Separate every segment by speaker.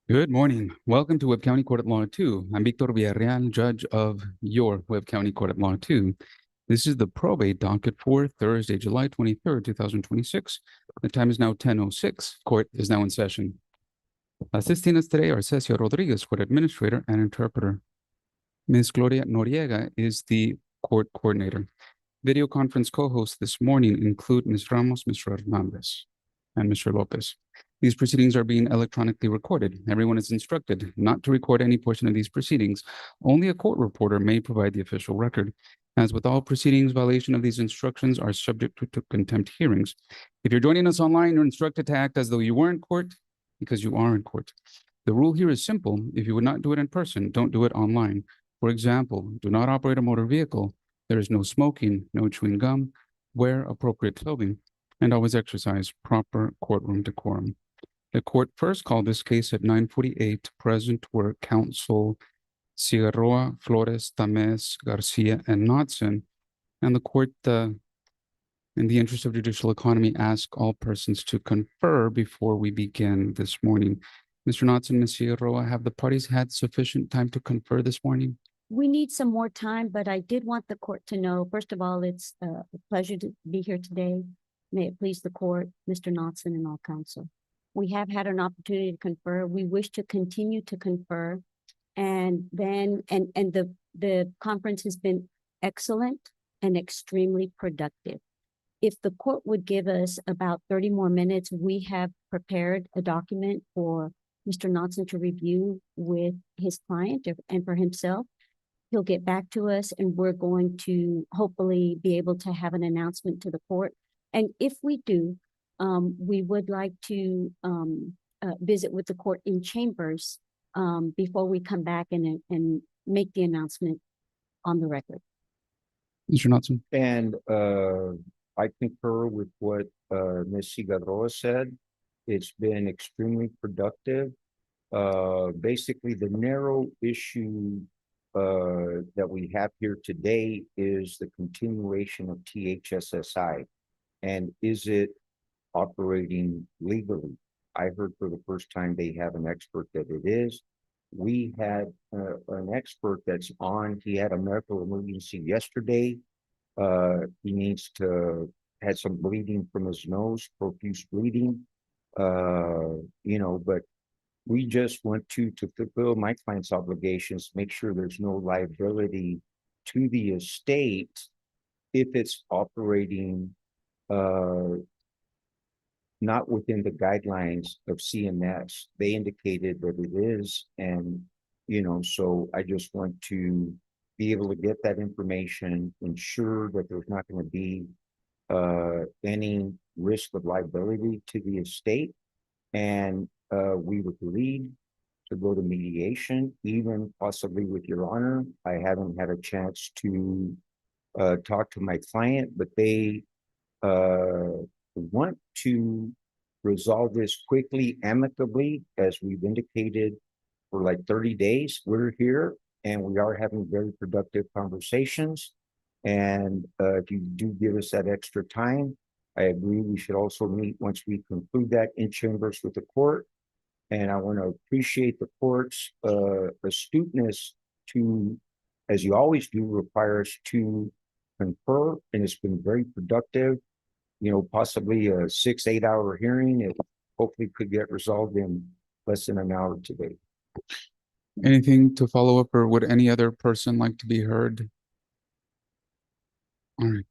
Speaker 1: Good morning. Welcome to Webb County Court at Law 2. I'm Victor Villarreal, judge of your Webb County Court at Law 2. This is the probate docket for Thursday, July 23rd, 2026. The time is now 10:06. Court is now in session. Assisting us today are Cecil Rodriguez, court administrator and interpreter. Ms. Gloria Noriega is the court coordinator. Video conference co-hosts this morning include Ms. Ramos, Mr. Hernandez, and Mr. Lopez. These proceedings are being electronically recorded. Everyone is instructed not to record any portion of these proceedings. Only a court reporter may provide the official record. As with all proceedings, violation of these instructions are subject to contempt hearings. If you're joining us online, you're instructed to act as though you were in court because you are in court. The rule here is simple. If you would not do it in person, don't do it online. For example, do not operate a motor vehicle. There is no smoking, no chewing gum, wear appropriate clothing, and always exercise proper courtroom decorum. The court first called this case at 9:48. Present were counsel Cigarroa, Flores, Tamez, Garcia, and Knotson. And the court, in the interest of judicial economy, asked all persons to confer before we begin this morning. Mr. Knotson, Ms. Cigarroa, have the parties had sufficient time to confer this morning?
Speaker 2: We need some more time, but I did want the court to know, first of all, it's a pleasure to be here today. May it please the court, Mr. Knotson and all counsel. We have had an opportunity to confer. We wish to continue to confer. And then, the conference has been excellent and extremely productive. If the court would give us about 30 more minutes, we have prepared a document for Mr. Knotson to review with his client and for himself. He'll get back to us and we're going to hopefully be able to have an announcement to the court. And if we do, we would like to visit with the court in chambers before we come back and make the announcement on the record.
Speaker 1: Mr. Knotson.
Speaker 3: And I concur with what Ms. Cigarroa said. It's been extremely productive. Basically, the narrow issue that we have here today is the continuation of THSSI. And is it operating legally? I heard for the first time they have an expert that it is. We had an expert that's on. He had a medical emergency yesterday. He needs to had some bleeding from his nose, profuse bleeding. But we just want to fulfill my client's obligations, make sure there's no liability to the estate if it's operating not within the guidelines of CMS. They indicated that it is, and so I just want to be able to get that information, ensure that there's not going to be any risk of liability to the estate, and we would agreed to go to mediation, even possibly with Your Honor. I haven't had a chance to talk to my client, but they want to resolve this quickly, amicably, as we've indicated for like 30 days. We're here and we are having very productive conversations. And if you do give us that extra time, I agree we should also meet once we conclude that in chambers with the court. And I want to appreciate the court's astuteness to, as you always do, require us to confer, and it's been very productive. Possibly a 6-8 hour hearing. It hopefully could get resolved in less than an hour today.
Speaker 1: Anything to follow up, or would any other person like to be heard? All right.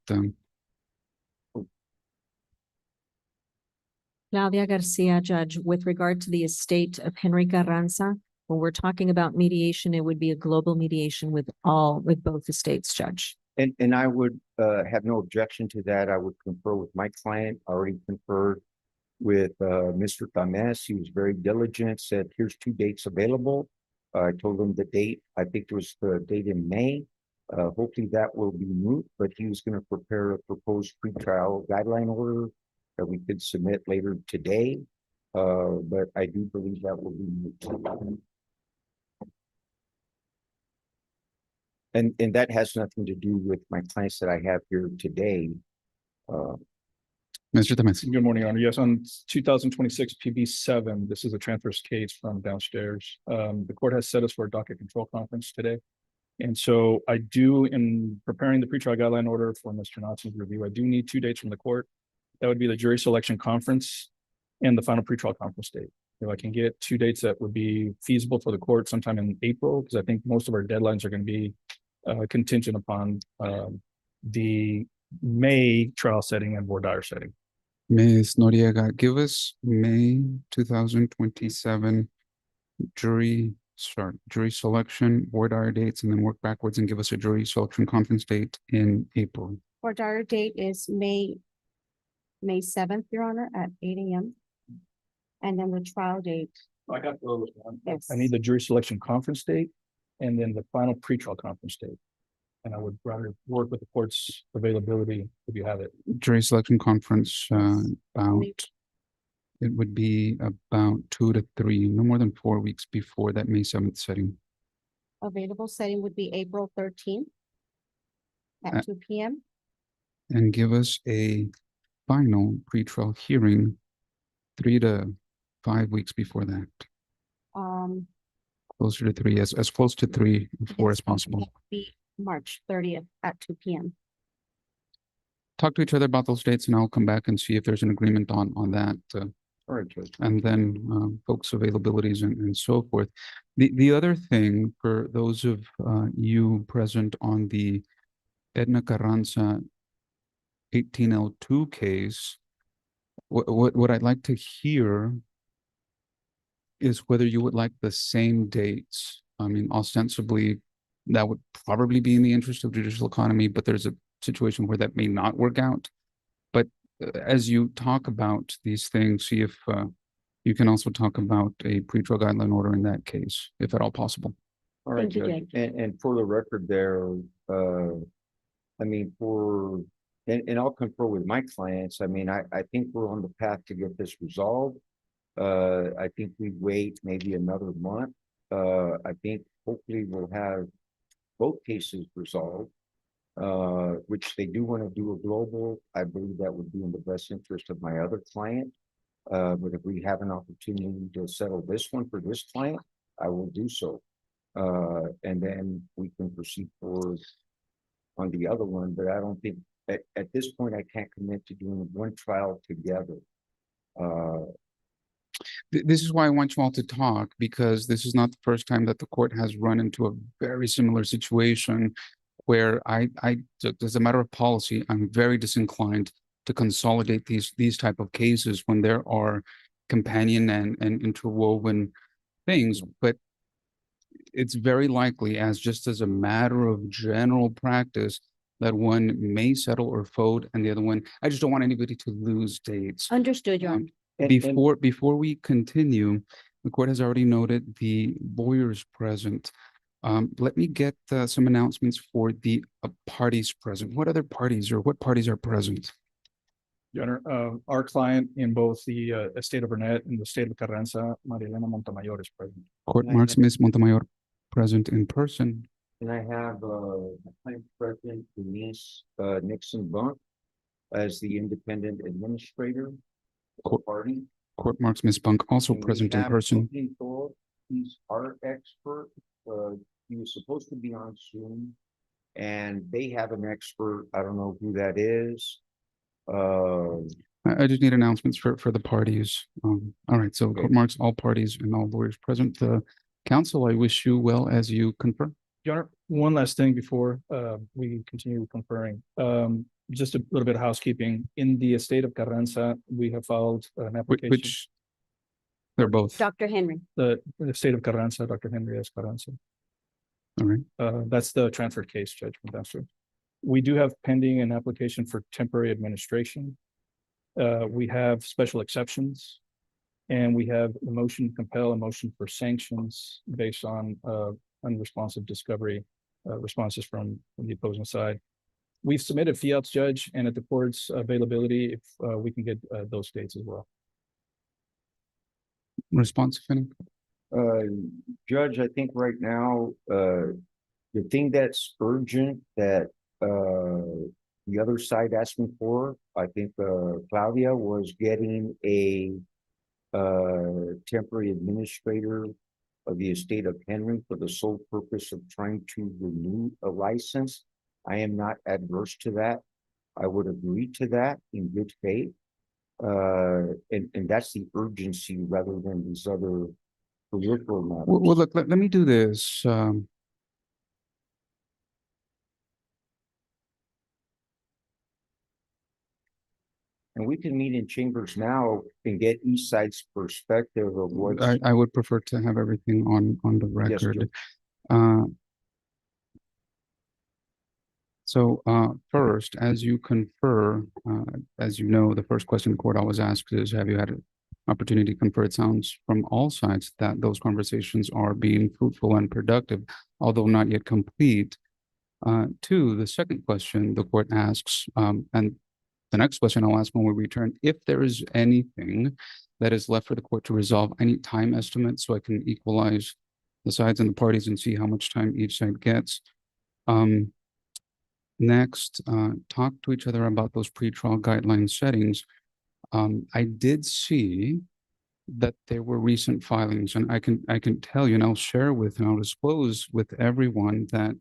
Speaker 4: Claudia Garcia, Judge, with regard to the estate of Henry Carranza, when we're talking about mediation, it would be a global mediation with both estates, Judge.
Speaker 3: And I would have no objection to that. I would confer with my client. I already conferred with Mr. Tamez. He was very diligent, said, here's 2 dates available. I told him the date, I think it was the date in May. Hopefully that will be moot, but he was going to prepare a proposed pretrial guideline order that we could submit later today. But I do believe that will be moot. And that has nothing to do with my clients that I have here today.
Speaker 1: Mr. Temesi.
Speaker 5: Good morning, Your Honor. Yes, on 2026 PB7, this is a transfers case from downstairs. The court has set us for a docket control conference today. And so I do, in preparing the pretrial guideline order for Mr. Knox's review, I do need 2 dates from the court. That would be the jury selection conference and the final pretrial conference date. If I can get 2 dates that would be feasible for the court sometime in April, because I think most of our deadlines are going to be contingent upon the May trial setting and voir dire setting.
Speaker 1: Ms. Noriega, give us May 2027 jury selection, voir dire dates, and then work backwards and give us a jury selection conference date in April.
Speaker 2: Our dire date is May 7th, Your Honor, at 8 a.m. And then the trial date.
Speaker 5: I got those.
Speaker 2: Yes.
Speaker 5: I need the jury selection conference date and then the final pretrial conference date. And I would rather work with the court's availability if you have it.
Speaker 1: Jury selection conference, it would be about 2 to 3, no more than 4 weeks before that May 7th setting.
Speaker 2: Available setting would be April 13th at 2 p.m.
Speaker 1: And give us a final pretrial hearing 3 to 5 weeks before that. Closer to 3, as close to 3 or 4 as
Speaker 2: Yes,
Speaker 1: possible.
Speaker 2: that would be March 30th at 2 p.m.
Speaker 1: Talk to each other about those dates and I'll come back and see if there's an agreement on that.
Speaker 3: All right, Judge.
Speaker 1: And then folks' availabilities and so forth. The other thing for those of you present on the Edna Carranza 18L2 case, what I'd like to hear is whether you would like the same dates. I mean, ostensibly, that would probably be in the interest of judicial economy, but there's a situation where that may not work out. But as you talk about these things, see if you can also talk about a pretrial guideline order in that case, if at all possible.
Speaker 3: All right,
Speaker 2: Thank you,
Speaker 3: Judge.
Speaker 2: Judge.
Speaker 3: And for the record there, I mean, and I'll confer with my clients. I mean, I think we're on the path to get this resolved. I think we wait maybe another month. I think hopefully we'll have both cases resolved, which they do want to do a global. I believe that would be in the best interest of my other client. But if we have an opportunity to settle this one for this client, I will do so. And then we can proceed forward on the other one, but I don't think at this point, I can't commit to doing one trial together.
Speaker 1: This is why I want you all to talk, because this is not the first time that the court has run into a very similar situation where as a matter of policy, I'm very disinclined to consolidate these type of cases when there are companion and interwoven things. But it's very likely, just as a matter of general practice, that one may settle or fold and the other one, I just don't want anybody to lose dates.
Speaker 2: Understood, Your Honor.
Speaker 1: Before we continue, the court has already noted the lawyers present. Let me get some announcements for the parties present. What other parties or what parties are present?
Speaker 5: Your Honor, our client in both the estate of Burnett and the state of Carranza, Maria Elena Montemayor is present.
Speaker 1: Court
Speaker 3: Can I
Speaker 1: marks
Speaker 3: have-
Speaker 1: Ms. Montemayor present in person.
Speaker 3: And I have Vice President Denise Nixon Bunk as the independent administrator of the party.
Speaker 1: Court marks Ms. Bunk also
Speaker 3: And we
Speaker 1: present in
Speaker 3: have
Speaker 1: person.
Speaker 3: Tony Thor. He's our expert. He was supposed to be on Zoom. And they have an expert. I don't know who that is.
Speaker 1: I just need announcements for the parties. All right, so
Speaker 3: Okay.
Speaker 1: court marks all parties and all lawyers present. Counsel, I wish you well as you confer.
Speaker 5: Your Honor, one last thing before we continue conferring. Just a little bit of housekeeping. In the estate of Carranza, we have filed an application.
Speaker 1: Which they're both.
Speaker 2: Dr. Henry.
Speaker 5: The state of Carranza, Dr. Henry S. Carranza.
Speaker 1: All right.
Speaker 5: That's the transfer case, Judge Montemayor. We do have pending an application for temporary administration. We have special exceptions. And we have a motion to compel, a motion for sanctions based on unresponsive discovery responses from the opposing side. We've submitted fiats, Judge, and at the court's availability, if we can get those dates as well.
Speaker 1: Response, if any?
Speaker 3: Judge, I think right now, the thing that's urgent that the other side asked me for. I think Claudia was getting a temporary administrator of the estate of Henry for the sole purpose of trying to renew a license. I am not adverse to that. I would agree to that in good faith. And that's the urgency rather than these other peripheral matters.
Speaker 1: Well, look, let me do this.
Speaker 3: And we can meet in chambers now and get each side's perspective of what's.
Speaker 1: I would prefer to have everything on the
Speaker 3: Yes,
Speaker 1: record.
Speaker 3: Judge.
Speaker 1: First, as you confer, as you know, the first question the court always asks is, have you had an opportunity to confer? It sounds from all sides that those conversations are being fruitful and productive, although not yet complete. Two, the second question the court asks, and the next question I'll ask when we return, if there is anything that is left for the court to resolve, I need time estimates so I can equalize the sides and the parties and see how much time each side gets. Next, talk to each other about those pretrial guideline settings. I did see that there were recent filings, and I can tell you, and I'll share with and I'll disclose with everyone that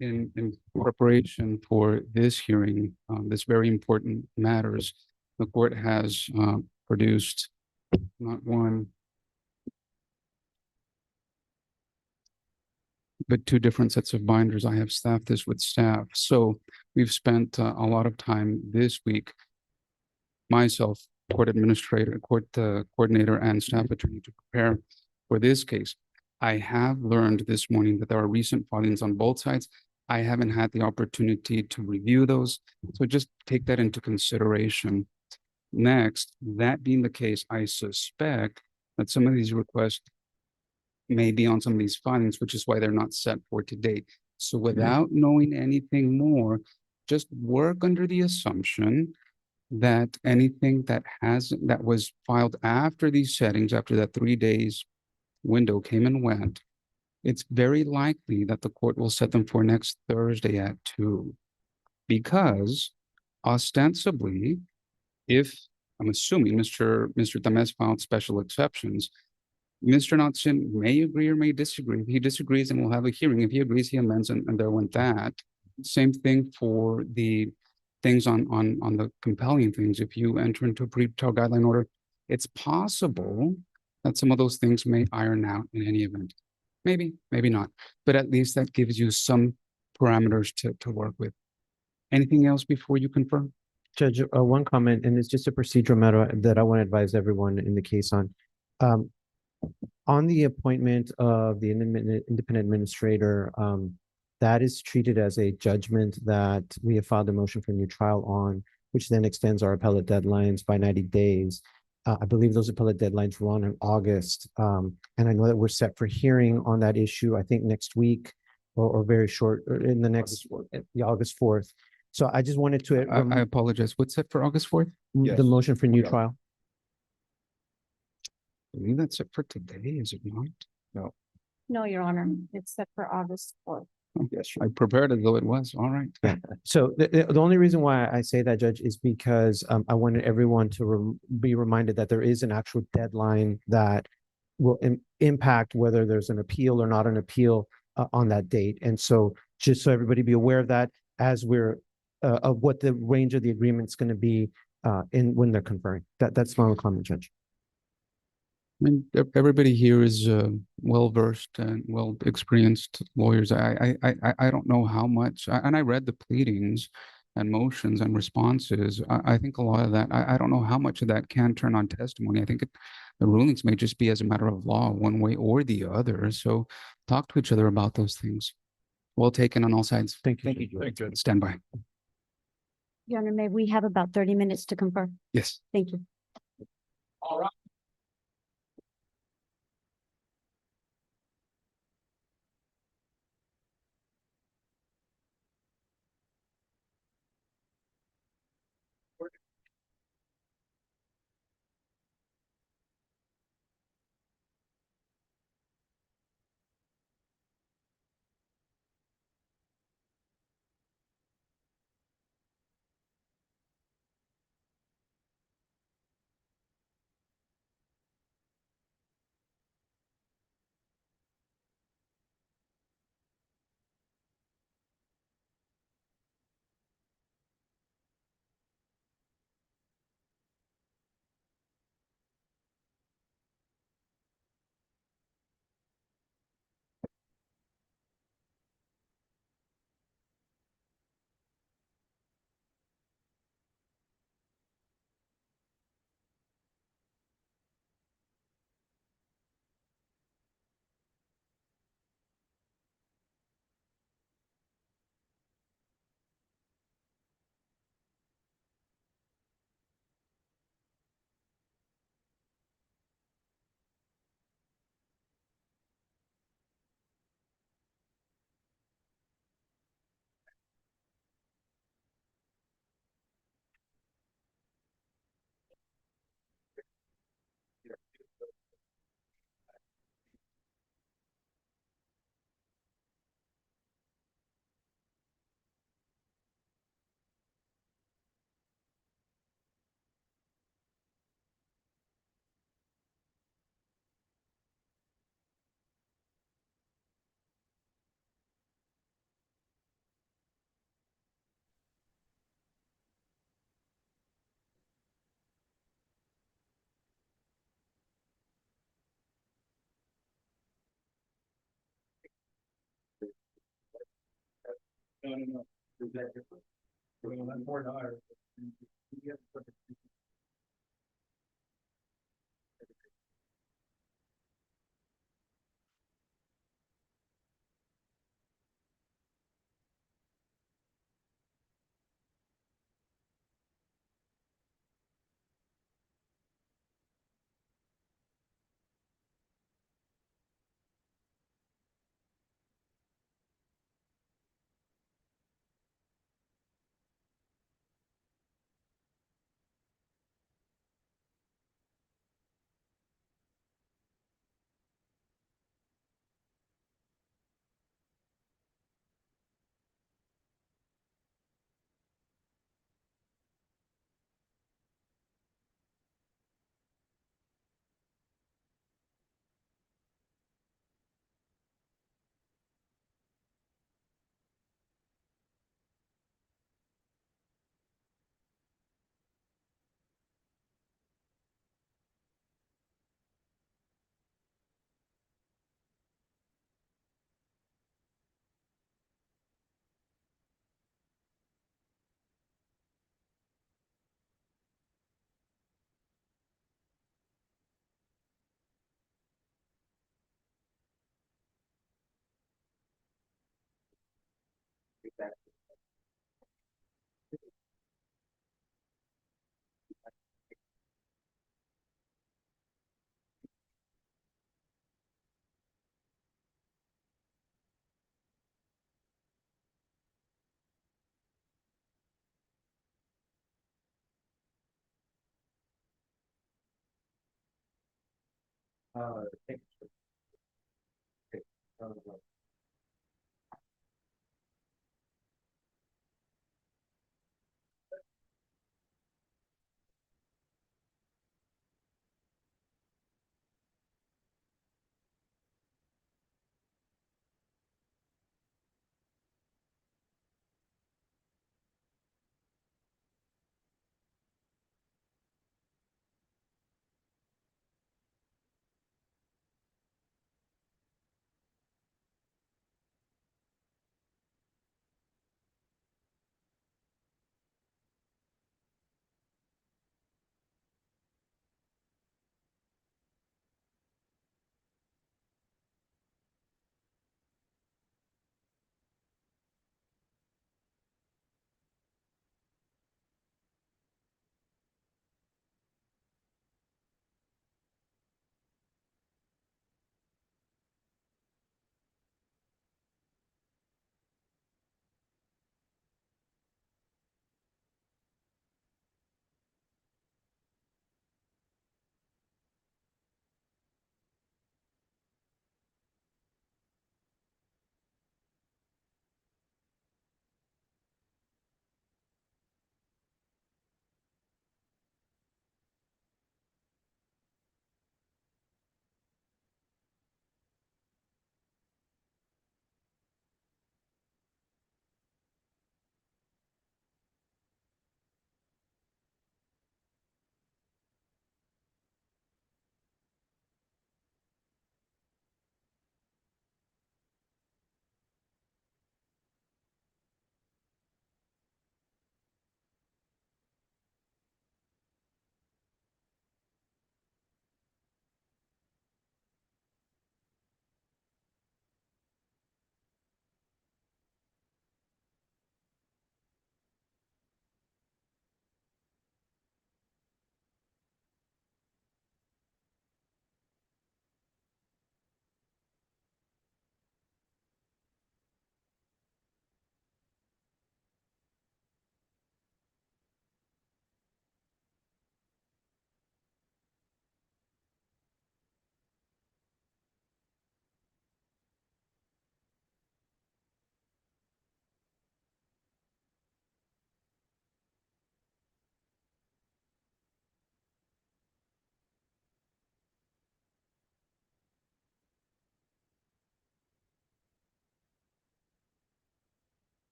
Speaker 1: in preparation for this hearing, this very important matters, the court has produced not one, but two different sets of binders. I have staffed this with staff. So we've spent a lot of time this week, myself, court administrator, court coordinator, and staff attorney to prepare for this case. I have learned this morning that there are recent filings on both sides. I haven't had the opportunity to review those, so just take that into consideration. Next, that being the case, I suspect that some of these requests may be on some of these filings, which is why they're not set for today. So without knowing anything more, just work under the assumption that anything that was filed after these settings, after that 3 days window came and went, it's very likely that the court will set them for next Thursday at 2. Because ostensibly, if I'm assuming Mr. Tamez filed special exceptions, Mr. Knotson may agree or may disagree. If he disagrees, then we'll have a hearing. If he agrees, he amends, and there went that. Same thing for the things on the compelling things. If you enter into a pretrial guideline order, it's possible that some of those things may iron out in any event. Maybe, maybe not. But at least that gives you some parameters to work with. Anything else before you confirm?
Speaker 6: Judge, one comment, and it's just a procedural matter that I want to advise everyone in the case on. On the appointment of the independent administrator, that is treated as a judgment that we have filed a motion for new trial on, which then extends our appellate deadlines by 90 days. I believe those appellate deadlines run in August. And I know that we're set for hearing on that issue, I think next week or very short, or in the next, August 4th. So I just wanted to.
Speaker 1: I apologize. What's set for August 4th?
Speaker 6: The motion for new
Speaker 3: Yeah.
Speaker 6: trial.
Speaker 1: I believe that's set for today, is it not?
Speaker 2: No, Your Honor, it's set for August 4th.
Speaker 3: Yes,
Speaker 1: I prepared as though it was. All right.
Speaker 6: Yeah. So the only reason why I say that, Judge, is because I wanted everyone to be reminded that there is an actual deadline that will impact whether there's an appeal or not an appeal on that date. And so just so everybody be aware of that as we're of what the range of the agreement is going to be when they're conferring. That's my only comment, Judge.
Speaker 1: I mean, everybody here is well-versed and well-experienced lawyers. I don't know how much, and I read the pleadings and motions and responses. I think a lot of that, I don't know how much of that can turn on testimony. I think the rulings may just be as a matter of law, one way or the other. So talk to each other about those things. Well taken on all sides.
Speaker 6: Thank you.
Speaker 3: Thank you, Judge.
Speaker 5: Thank you.
Speaker 1: Stand by.
Speaker 2: Your Honor, may we have about 30 minutes to confer?
Speaker 1: Yes.
Speaker 2: Thank you.
Speaker 5: All right. No, no, no. Is that different? Well, that's more higher.
Speaker 3: Thank you. Okay.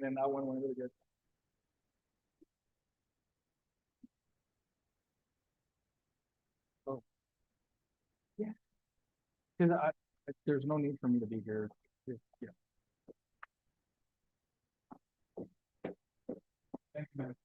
Speaker 5: then that one went really good. Oh. Yeah. Cause there's no need for me to be here. Yeah. Thank you, man.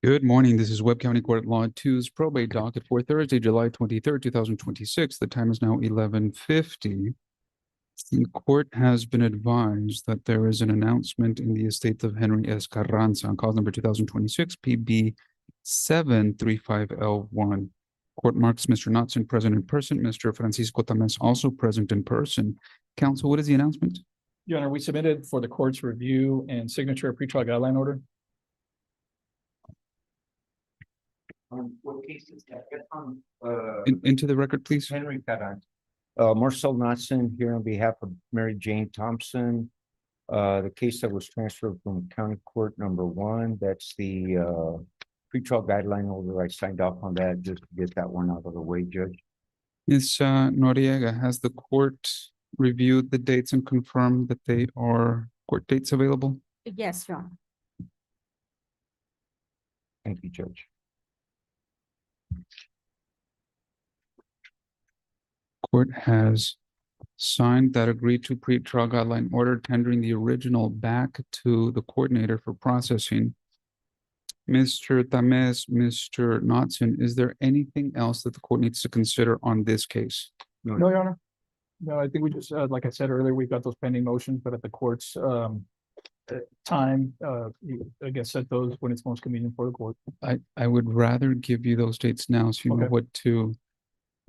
Speaker 1: Good morning. This is Webb County Court at Law 2's probate docket for Thursday, July 23rd, 2026. The time is now 11:50. The court has been advised that there is an announcement in the estate of Henry S. Carranza on cause number 2026 PB 735L1. Court marks Mr. Knotson present in person, Mr. Francisco Tames also present in person. Counsel, what is the announcement?
Speaker 5: Your Honor, we submitted for the court's review and signature a pretrial guideline order.
Speaker 3: What case is that?
Speaker 1: Into the record, please.
Speaker 3: Henry Carranza. Marcel Knotson here on behalf of Mary Jane Thompson. The case that was transferred from County Court number 1, that's the pretrial guideline order. I signed off on that just to get that one out of the way, Judge.
Speaker 1: Ms. Noriega, has the court reviewed the dates and confirmed that they are court dates available?
Speaker 2: Yes, Your Honor.
Speaker 3: Thank you, Judge.
Speaker 1: Court has signed that agreed to pretrial guideline order, tendering the original back to the coordinator for processing. Mr. Tames, Mr. Knotson, is there anything else that the court needs to consider on this case?
Speaker 5: No, Your Honor. No, I think we just, like I said earlier, we've got those pending motions, but at the court's time, I guess set those when it's most convenient for the court.
Speaker 1: I would rather give you those dates now so you know
Speaker 5: Okay.
Speaker 1: what to.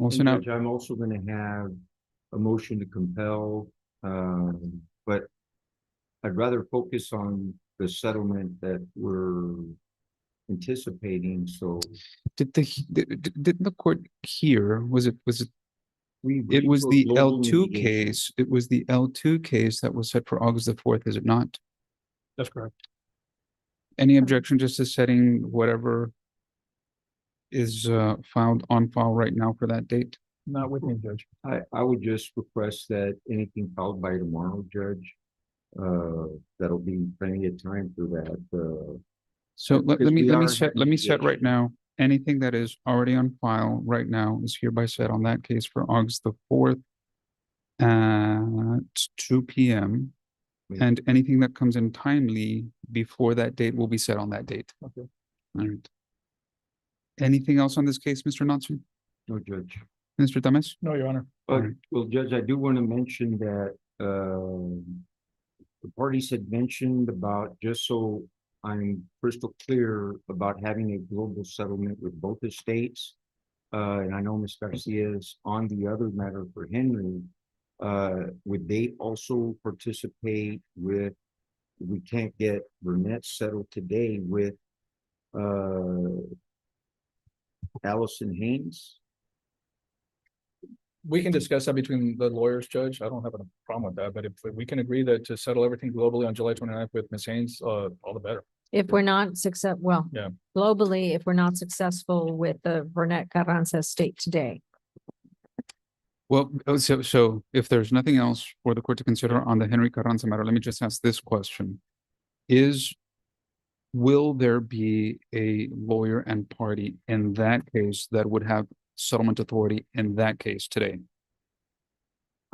Speaker 1: Also
Speaker 3: And
Speaker 1: now,
Speaker 3: Judge, I'm also gonna have a motion to compel, but I'd rather focus on the settlement that we're anticipating, so
Speaker 1: didn't the court hear, was it
Speaker 3: we.
Speaker 1: it
Speaker 3: agreed
Speaker 1: was
Speaker 3: to a
Speaker 1: the
Speaker 3: global
Speaker 1: L2
Speaker 3: mediation.
Speaker 1: case, it was the L2 case that was set for August the 4th, is it not?
Speaker 5: That's correct.
Speaker 1: Any objection just to setting whatever is filed on file right now for that date?
Speaker 5: Not with me, Judge.
Speaker 3: I would just request that anything filed by tomorrow, Judge, that'll be plenty of time for that,
Speaker 1: So let
Speaker 3: because we
Speaker 1: me
Speaker 3: are
Speaker 1: set,
Speaker 3: having
Speaker 1: let me set right
Speaker 3: mediation.
Speaker 1: now, anything that is already on file right now is hereby set on that case for August the 4th at 2 p.m. And anything that comes in timely before that date will be set on that date.
Speaker 5: Okay.
Speaker 1: All right. Anything else on this case, Mr. Natsu?
Speaker 3: No, Judge.
Speaker 1: Mr. Tames?
Speaker 5: No, Your Honor.
Speaker 3: But,
Speaker 1: Alright.
Speaker 3: well, Judge, I do want to mention that, the parties had mentioned about, just so I'm crystal clear about having a global settlement with both estates. And I know Ms. Garcia is on the other matter for Henry. Would they also participate with, we can't get Burnett settled today with, Allison Haynes?
Speaker 5: We can discuss that between the lawyers, Judge. I don't have a problem with that, but if we can agree that to settle everything globally on July 29th with Ms. Haynes, all the better.
Speaker 4: If we're not well.
Speaker 5: Yeah.
Speaker 4: Globally, if we're not successful with the Burnett Carranza estate today.
Speaker 1: Well, so if there's nothing else for the court to consider on the Henry Carranza matter, let me just ask this question. Will there be a lawyer and party in that case that would have settlement authority in that case today?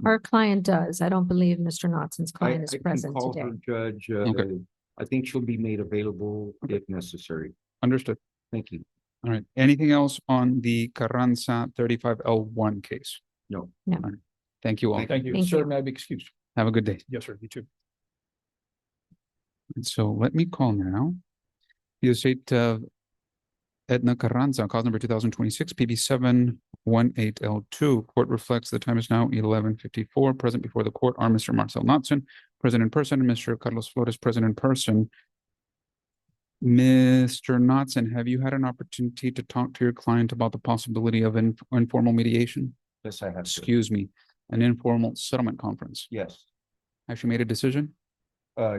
Speaker 4: Our client does. I don't believe Mr. Knotson's
Speaker 3: I
Speaker 4: client is
Speaker 3: can
Speaker 4: present
Speaker 3: call
Speaker 4: today.
Speaker 3: her, Judge.
Speaker 1: Okay.
Speaker 3: I think she'll be made available if necessary.
Speaker 1: Understood.
Speaker 3: Thank you.
Speaker 1: All right. Anything else on the Carranza 35L1 case?
Speaker 3: No.
Speaker 4: No.
Speaker 1: All right. Thank you all.
Speaker 5: Thank you.
Speaker 4: Thank
Speaker 5: Sir,
Speaker 4: you.
Speaker 5: may I be excused?
Speaker 1: Have a good day.
Speaker 5: Yes, sir. You too.
Speaker 1: And so let me call now the estate of Edna Carranza, cause number 2026 PB 718L2. Court reflects the time is now 11:54. Present before the court are Mr. Marcel Knotson, present in person, and Mr. Carlos Flores, present in person. Mr. Knotson, have you had an opportunity to talk to your client about the possibility of informal mediation?
Speaker 3: Yes, I have. sir.
Speaker 1: Excuse me, an informal settlement conference?
Speaker 3: Yes,
Speaker 1: Has she made a decision?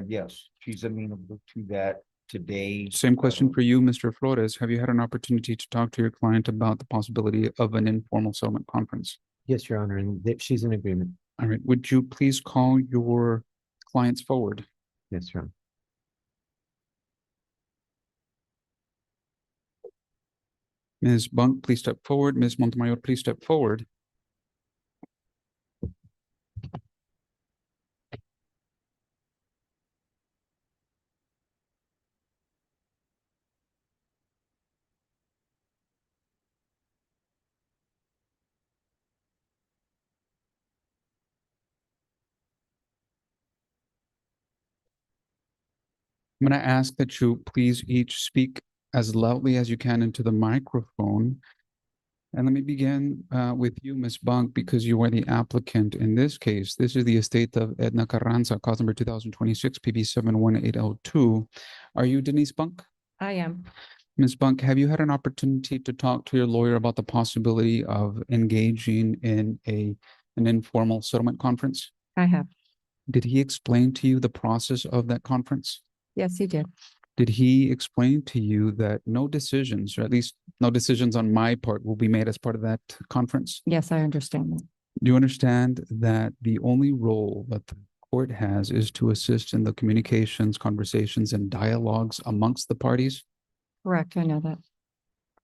Speaker 3: yes, she's amenable to that today.
Speaker 1: Same question for you, Mr. Flores. Have you had an opportunity to talk to your client about the possibility of an informal settlement conference?
Speaker 6: Yes, Your Honor, and that she's in agreement.
Speaker 1: All right, would you please call your clients forward?
Speaker 6: Yes, Your Honor.
Speaker 1: Ms. Bunk, please step forward. Ms. Montemayor, please step forward. I'm going to ask that you please each speak as loudly as you can into the microphone. And let me begin with you, Ms. Bunk, because you are the applicant in this case. This is the estate of Edna Carranza, cause number 2026 PB 718L2. Are you Denise Bunk?
Speaker 4: I am.
Speaker 1: Ms. Bunk, have you had an opportunity to talk to your lawyer about the possibility of engaging in an informal settlement conference?
Speaker 4: I have.
Speaker 1: Did he explain to you the process of that conference?
Speaker 4: Yes, he did.
Speaker 1: Did he explain to you that no decisions, or at least no decisions on my part, will be made as part of that conference?
Speaker 4: Yes, I understand that.
Speaker 1: Do you understand that the only role that the court has is to assist in the communications, conversations, and dialogues amongst the parties?
Speaker 4: Correct. I know that.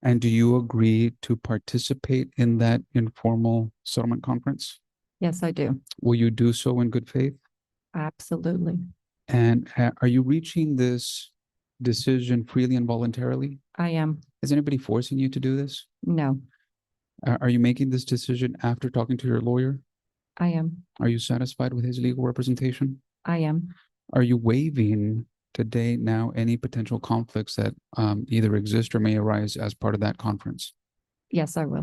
Speaker 1: And do you agree to participate in that informal settlement conference?
Speaker 4: Yes, I do.
Speaker 1: Will you do so in good faith?
Speaker 4: Absolutely.
Speaker 1: And are you reaching this decision freely and voluntarily?
Speaker 4: I am.
Speaker 1: Is anybody forcing you to do this?
Speaker 4: No,
Speaker 1: Are you making this decision after talking to your lawyer?
Speaker 4: I am.
Speaker 1: Are you satisfied with his legal representation?
Speaker 4: I am.
Speaker 1: Are you waiving today now any potential conflicts that either exist or may arise as part of that conference?
Speaker 4: Yes, I will.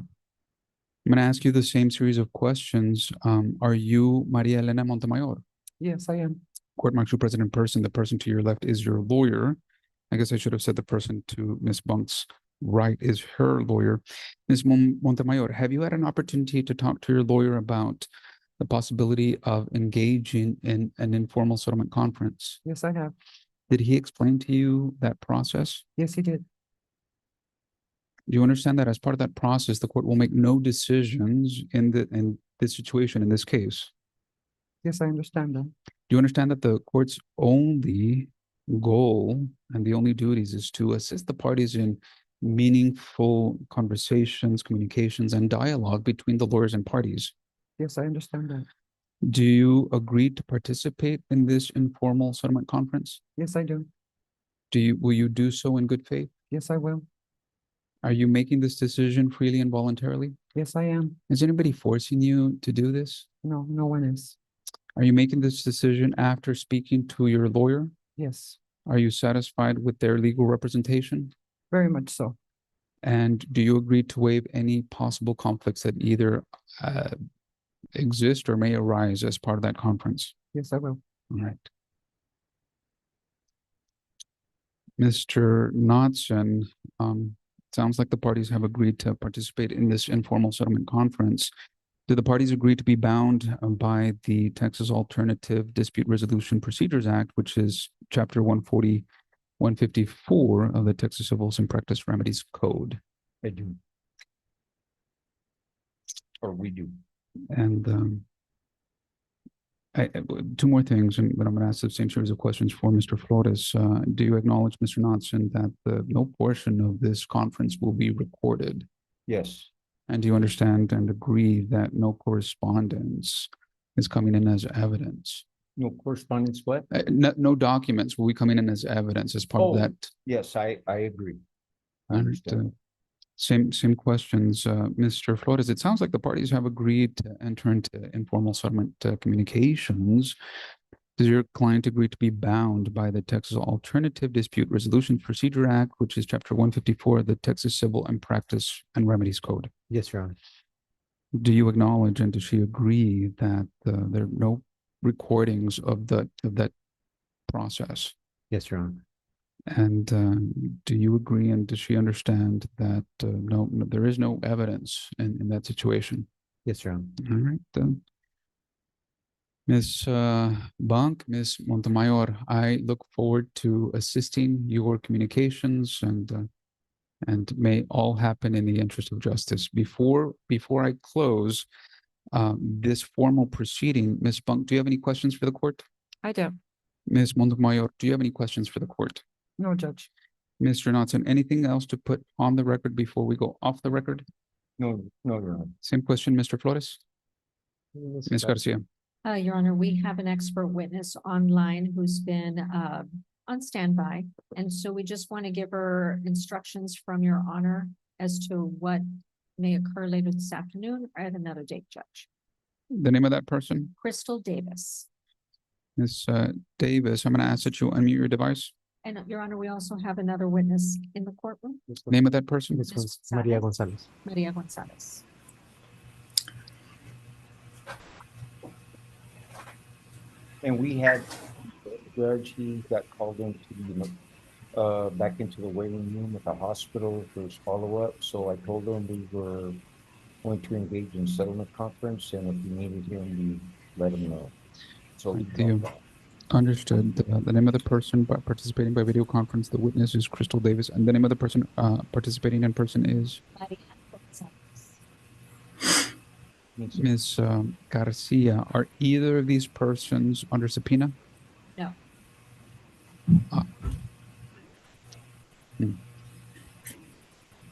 Speaker 1: I'm going to ask you the same series of questions. Are you Maria Elena Montemayor?
Speaker 4: Yes, I am.
Speaker 1: Court marks you present in person. The person to your left is your lawyer. I guess I should have said the person to Ms. Bunk's right is her lawyer. Ms. Montemayor, have you had an opportunity to talk to your lawyer about the possibility of engaging in an informal settlement conference?
Speaker 7: Yes, I have.
Speaker 1: Did he explain to you that process?
Speaker 7: Yes, he did.
Speaker 1: Do you understand that as part of that process, the court will make no decisions in this situation, in this case?
Speaker 7: Yes, I understand that.
Speaker 1: Do you understand that the court's only goal and the only duties is to assist the parties in meaningful conversations, communications, and dialogue between the lawyers and parties?
Speaker 7: Yes, I understand that.
Speaker 1: Do you agree to participate in this informal settlement conference?
Speaker 7: Yes, I do.
Speaker 1: Will you do so in good faith?
Speaker 7: Yes, I will.
Speaker 1: Are you making this decision freely and voluntarily?
Speaker 7: Yes, I am.
Speaker 1: Is anybody forcing you to do this?
Speaker 7: No, no one is.
Speaker 1: Are you making this decision after speaking to your lawyer?
Speaker 7: Yes,
Speaker 1: Are you satisfied with their legal representation?
Speaker 7: very much so.
Speaker 1: And do you agree to waive any possible conflicts that either exist or may arise as part of that conference?
Speaker 7: Yes, I will.
Speaker 1: All right. Mr. Knotson, sounds like the parties have agreed to participate in this informal settlement conference. Do the parties agree to be bound by the Texas Alternative Dispute Resolution Procedures Act, which is Chapter 140, 154 of the Texas Civil and Practice Remedies Code?
Speaker 3: I do. Or we do.
Speaker 1: And two more things, and but I'm going to ask the same series of questions for Mr. Flores. Do you acknowledge, Mr. Knudsen, that no portion of this conference will be recorded?
Speaker 3: Yes,
Speaker 1: And do you understand and agree that no correspondence is coming in as evidence?
Speaker 3: no correspondence, what?
Speaker 1: No documents will be coming in as evidence as part of
Speaker 3: Oh,
Speaker 1: that.
Speaker 3: Yes, I agree. I
Speaker 1: And,
Speaker 3: understand.
Speaker 1: same questions, Mr. Flores. It sounds like the parties have agreed to enter into informal settlement communications. Does your client agree to be bound by the Texas Alternative Dispute Resolution Procedure Act, which is Chapter 154 of the Texas Civil and Practice and Remedies Code?
Speaker 6: Yes, Your Honor.
Speaker 1: Do you acknowledge and does she agree that there are no recordings of that process?
Speaker 6: Yes, Your Honor.
Speaker 1: And do you agree and does she understand that no, there is no evidence in that situation?
Speaker 6: Yes, Your Honor.
Speaker 1: All right. Ms. Bank, Ms. Montemayor, I look forward to assisting your communications and may all happen in the interest of justice. Before I close this formal proceeding, Ms. Bank, do you have any questions for the court?
Speaker 4: I do.
Speaker 1: Ms. Montemayor, do you have any questions for the court?
Speaker 7: No, Judge.
Speaker 1: Mr. Knudsen, anything else to put on the record before we go off the record?
Speaker 3: No, Your Honor.
Speaker 1: Same question, Mr. Flores? Ms. Garcia?
Speaker 4: Your Honor, we have an expert witness online who's been on standby. And so we just want to give her instructions from Your Honor as to what may occur later this afternoon or at another date, Judge.
Speaker 1: The name of that person?
Speaker 4: Crystal Davis.
Speaker 1: Ms. Davis, I'm going to ask that you unmute your device.
Speaker 4: And Your Honor, we also have another witness in the courtroom,
Speaker 1: Name of that person?
Speaker 6: This
Speaker 4: Ms.
Speaker 6: one's Maria Gonzalez.
Speaker 4: Maria Gonzalez.
Speaker 3: And we had, Judge, he got called into, back into the waiting room at the hospital for his follow-up. So I told him we were going to engage in settlement conference, and if we needed him, we let him know. So he
Speaker 1: Thank you.
Speaker 3: called back.
Speaker 1: Understood. The name of the person participating by video conference, the witness is Crystal Davis, and the name of the person participating in person is
Speaker 4: Maria Gonzalez.
Speaker 1: Ms. Garcia. Are either of these persons under subpoena?
Speaker 4: No.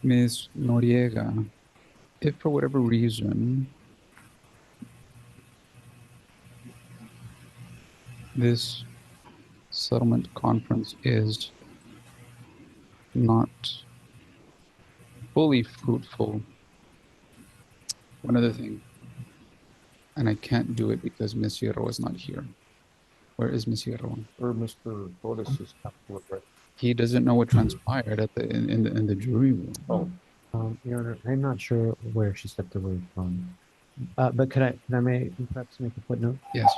Speaker 1: Ms. Noriega, if for whatever reason this settlement conference is not fully fruitful, one other thing, and I can't do it because Ms. Hierro is not here. Where is Ms. Hierro?
Speaker 3: Or Mr. Flores is not with her.
Speaker 1: He doesn't know what transpired at in the jury room.
Speaker 3: Oh,
Speaker 6: Your Honor, I'm not sure where she stepped away from. But could I perhaps make a footnote?
Speaker 1: Yes.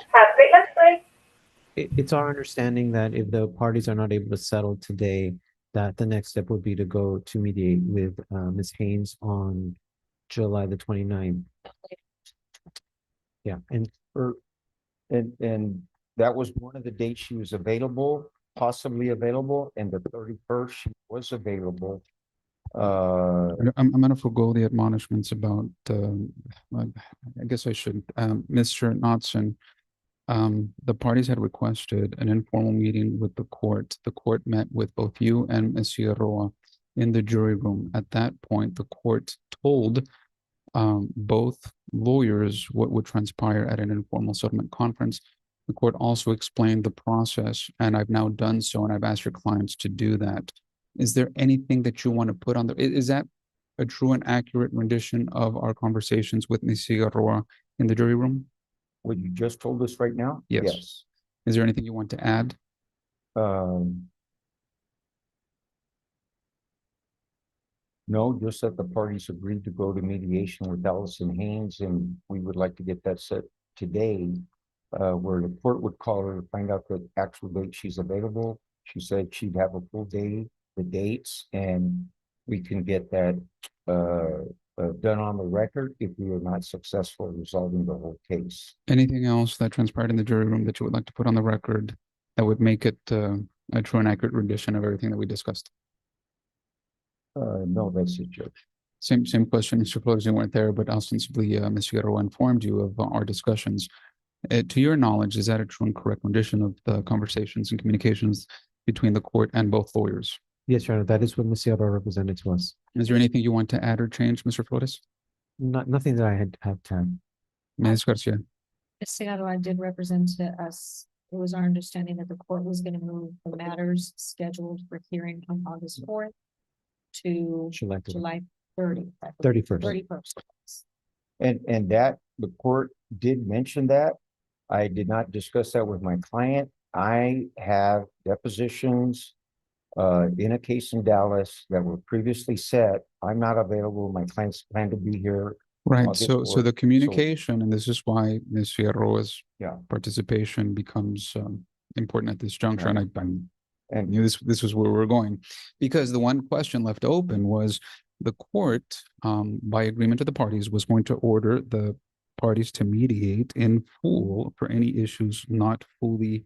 Speaker 6: It's our understanding that if the parties are not able to settle today, that the next step would be to go to mediate with Ms. Haynes on July the 29th. Yeah, and
Speaker 3: and that was one of the dates she was available, possibly available, and the 31st she was available.
Speaker 1: I'm gonna forego the admonishments about, I guess I should, Mr. Knudsen. The parties had requested an informal meeting with the court. The court met with both you and Ms. Roa in the jury room. At that point, the court told both lawyers what would transpire at an informal settlement conference. The court also explained the process, and I've now done so, and I've asked your clients to do that. Is there anything that you want to put on the, is that a true and accurate rendition of our conversations with Ms. Roa in the jury room?
Speaker 3: What you just told us right now?
Speaker 1: Yes. Is there anything you want to add?
Speaker 3: No, just that the parties agreed to go to mediation with Allison Haynes, and we would like to get that set today, where the court would call her to find out the actual date she's available. She said she'd have a full day, the dates, and we can get that done on the record if we are not successful in resolving the whole case.
Speaker 1: Anything else that transpired in the jury room that you would like to put on the record that would make it a true and accurate rendition of everything that we discussed?
Speaker 3: No, that's it, Judge.
Speaker 1: Same question, Mr. Flores, you weren't there, but ostensibly, Ms. Figueroa informed you of our discussions. To your knowledge, is that a true and correct rendition of the conversations and communications between the court and both lawyers?
Speaker 6: Yes, Your Honor, that is what Ms. Sierra represented to us.
Speaker 1: Is there anything you want to add or change, Mr. Flores?
Speaker 6: Nothing that I have to.
Speaker 1: Ms. Garcia?
Speaker 4: Ms. Seattle did represent to us. It was our understanding that the court was going to move the matters scheduled for hearing on August 4th to
Speaker 6: July
Speaker 4: July 30th.
Speaker 6: 31st.
Speaker 4: 31st.
Speaker 3: And that, the court did mention that. I did not discuss that with my client. I have depositions in a case in Dallas that were previously set. I'm not available. My clients plan to be here.
Speaker 1: Right,
Speaker 3: August
Speaker 1: so
Speaker 3: 4th.
Speaker 1: the communication, and this is why Ms. Figueroa's
Speaker 3: Yeah.
Speaker 1: participation becomes important at this juncture, and I
Speaker 3: And
Speaker 1: knew this was where we were going. Because the one question left open was the court, by agreement of the parties, was going to order the parties to mediate in full for any issues not fully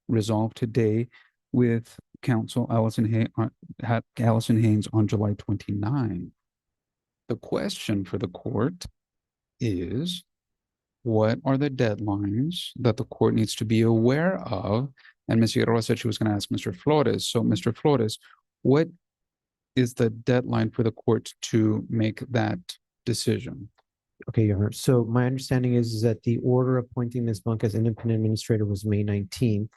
Speaker 1: resolved today with counsel Allison Haynes on July 29. The question for the court is, what are the deadlines that the court needs to be aware of? And Ms. Figueroa said she was going to ask Mr. Flores. So Mr. Flores, what is the deadline for the court to make that decision?
Speaker 6: Okay, Your Honor. So my understanding is that the order appointing Ms. Monk as independent administrator was May 19th.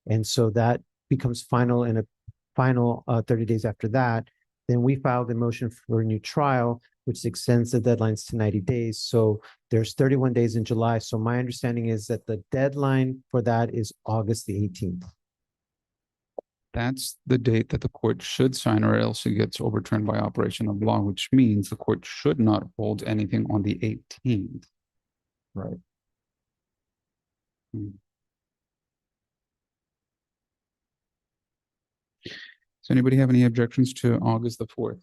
Speaker 6: And so that becomes final in a final 30 days after that. Then we filed a motion for a new trial, which extends the deadlines to 90 days. So there's 31 days in July. So my understanding is that the deadline for that is August the 18th.
Speaker 1: That's the date that the court should sign, or else it gets overturned by operation of law, which means the court should not hold anything on the 18th.
Speaker 3: Right.
Speaker 1: Does anybody have any objections to August the 4th?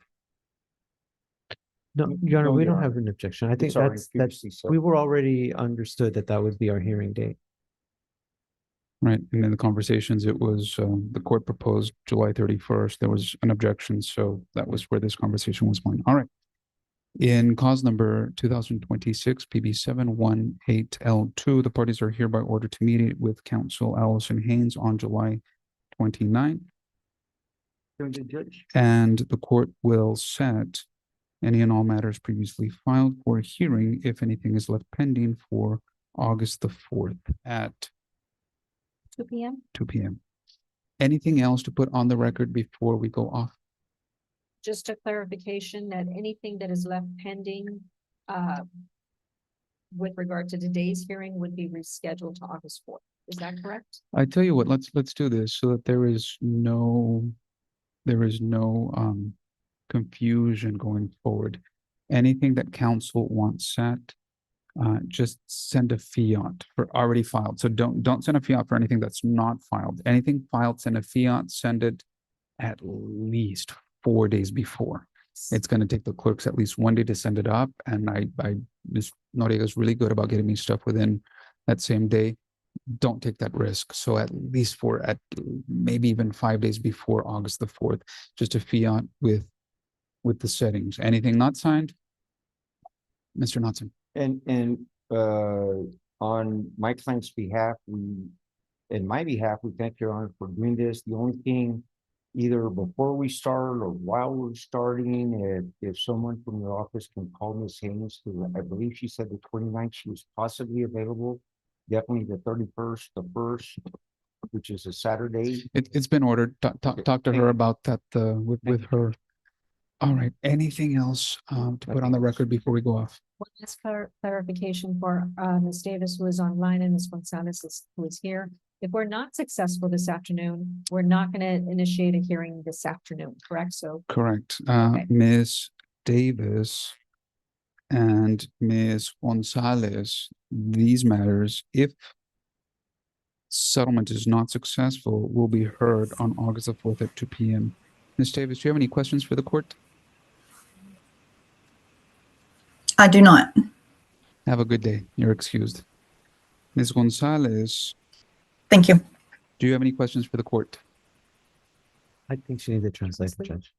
Speaker 6: No, Your Honor,
Speaker 3: No,
Speaker 6: we
Speaker 3: Your
Speaker 6: don't have
Speaker 3: Honor.
Speaker 6: an objection. I think
Speaker 3: It's already
Speaker 6: that's,
Speaker 3: previously set.
Speaker 6: we were already understood that that would be our hearing date.
Speaker 1: Right, and in the conversations, it was, the court proposed July 31st. There was an objection, so that was where this conversation was going. All right. In cause number 2026 PB 718L2, the parties are hereby ordered to mediate with counsel Allison Haynes on July 29th. And the court will set any and all matters previously filed for a hearing, if anything is left pending, for August the 4th at
Speaker 4: 2 p.m.
Speaker 1: 2 p.m. Anything else to put on the record before we go off?
Speaker 4: Just a clarification that anything that is left pending with regard to today's hearing would be rescheduled to August 4th. Is that correct?
Speaker 1: I tell you what, let's do this so that there is no confusion going forward. Anything that council wants set, just send a fiat for already filed. So don't send a fiat for anything that's not filed. Anything filed, send a fiat, send it at least 4 days before. It's going to take the clerks at least 1 day to send it up. And Ms. Noriega is really good about getting me stuff within that same day. Don't take that risk. So at least at maybe even 5 days before August the 4th, just a fiat with the settings. Anything not signed? Mr. Knudsen.
Speaker 3: And on my client's behalf, in my behalf, we thank Your Honor for doing this. The only thing, either before we start or while we're starting, if someone from your office can call Ms. Haynes, who I believe she said the 29th, she was possibly available. Definitely the 31st, the 1st, which is a Saturday.
Speaker 1: It's been ordered. Talk to her about that with her. All right. Anything else to put on the record before we go off?
Speaker 4: One last clarification for Ms. Davis, who is online, and Ms. Gonzalez, who is here. If we're not successful this afternoon, we're not going to initiate a hearing this afternoon, correct? So
Speaker 1: Correct.
Speaker 4: Okay.
Speaker 1: Ms. Davis and Ms. Gonzalez, these matters, if settlement is not successful, will be heard on August the 4th at 2 p.m. Ms. Davis, do you have any questions for the court?
Speaker 8: I do not.
Speaker 1: Have a good day. You're excused. Ms. Gonzalez,
Speaker 8: Thank you.
Speaker 1: do you have any questions for the court?
Speaker 6: I think she needs a translator, Judge.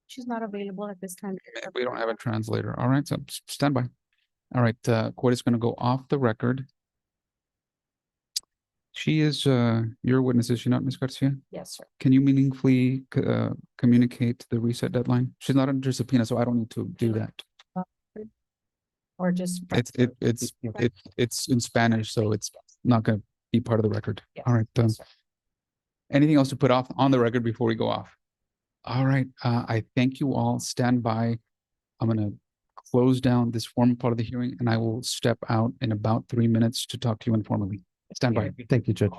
Speaker 2: She's not available at this time.
Speaker 1: We don't have a translator. All right, so stand by. All right, court is going to go off the record. She is your witness, is she not, Ms. Garcia?
Speaker 4: Yes, sir.
Speaker 1: Can you meaningfully communicate the reset deadline? She's not under subpoena, so I don't need to do that.
Speaker 4: Or just.
Speaker 1: It's in Spanish, so it's not going to be part of the record.
Speaker 4: Yes.
Speaker 1: All right.
Speaker 4: Yes, sir.
Speaker 1: Anything else to put off on the record before we go off? All right. I thank you all. Stand by. I'm going to close down this formal part of the hearing, and I will step out in about 3 minutes to talk to you informally. Stand by.
Speaker 6: Thank you, Judge.